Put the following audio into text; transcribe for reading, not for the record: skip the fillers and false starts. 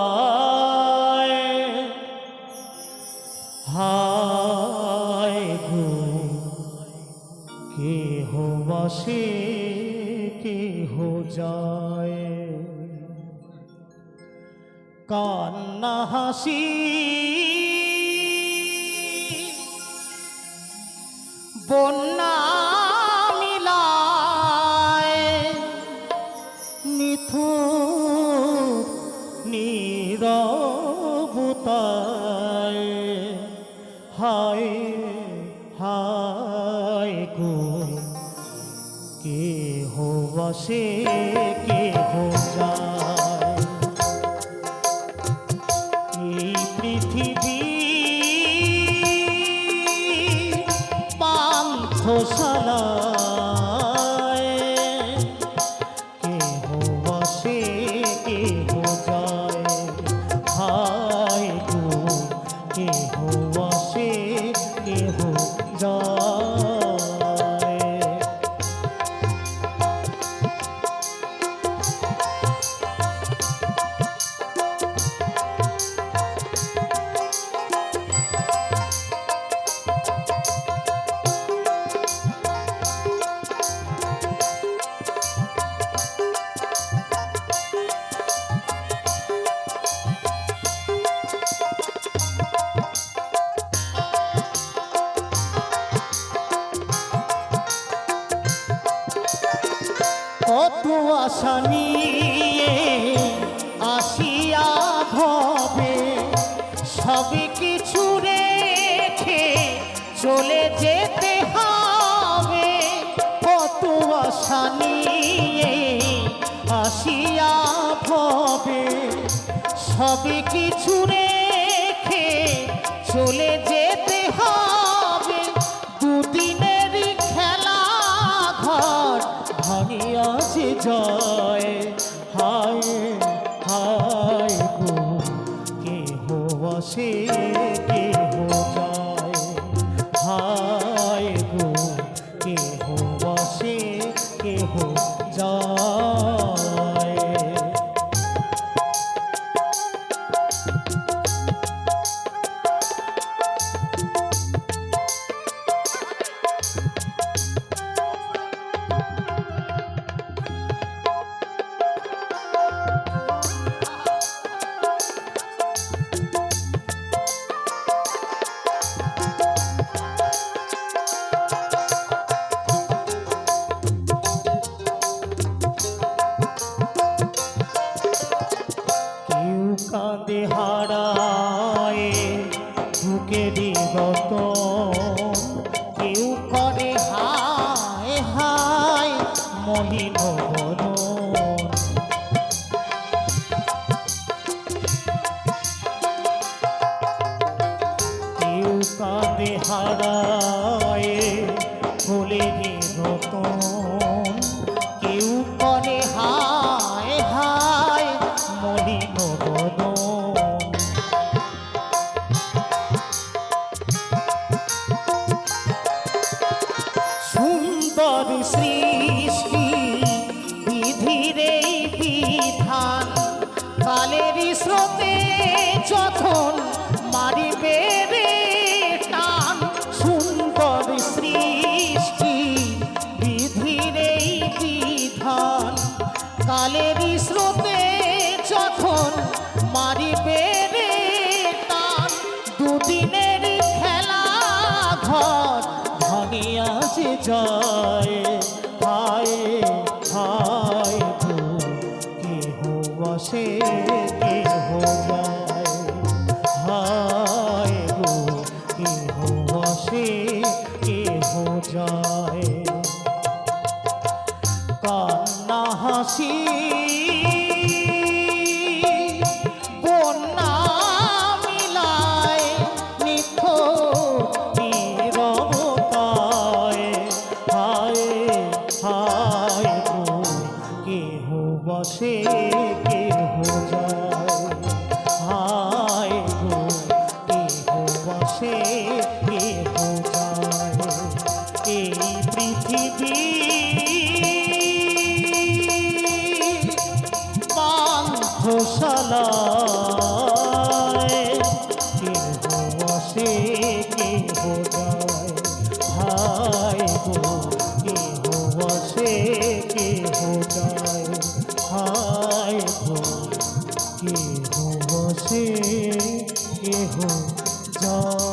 পান্থশালায় হায় গো কেহ বসে কেহ যায় কান্না হাসি বন্যা মিলায় নিথুর নীরবতায় হায় হায় গো কেহ বসে কেহ যায় এই পৃথিবী পান্থশালায় কেহ বসে কেহ যায় হায় গো কেহ বসে কেহ যায় কত আশা নিয়ে আসিয়া ভবে সবই কিছু রেখে চলে যেতে হবে কত আশা নিয়ে আসিয়া ভবে সবই কিছু রেখে চলে যেতে হবে দুদিনেরই খেলা ঘর ভাঙিয়াছে জয় হায় হায় গো কেহ বসে কেহ যায় হায় গো কেহ বসে কেহ যায় কাঁদে হারায় বুকেরই রতন কেউ করে হায় হায় মহিন বদন কেউ কাঁদে হারায় ফুলেরই রতন কেউ করে হায় হায় মলিন বদন সুন্দর সৃষ্টি বিধির এই বিধান কালেরই স্রোতে যখন মারিবে রে টান সুন্দর সৃষ্টি বিধির এই বিধান কালেরই স্রোতে যখন মারিবে রে টান দুদিনের খেলা ঘর ভাঙিয়াছে যায় হায় হায় গো কেহ বসে কেহ যায় হায় গো কেহ বসে কেহ যায় কান্না হাসি বন্যা মিলায় নিথুর নীরবতায় হায় হায় গো কেহ বসে কেহ যায় হায় গো কেহ বসে কেহ যায় এই পৃথিবী পাঠশালায় কেহ আসে কেহ যায়, হায় গো কেহ আসে কেহ যায়, হায় গো কেহ আসে কেহ যায়।